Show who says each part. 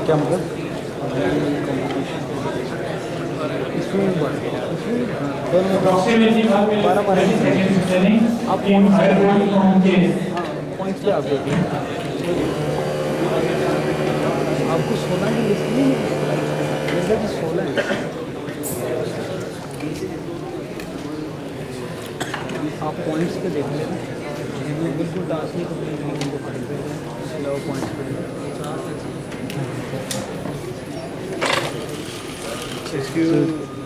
Speaker 1: क्या मतलब इसमें आप पॉइंट्स पे आप देखिए आपको 16 की लिस्ट नहीं है 16 है आप पॉइंट्स पे देख लेना बिल्कुल टास्क नहीं कंप्लीट पॉइंट्स पे Excuse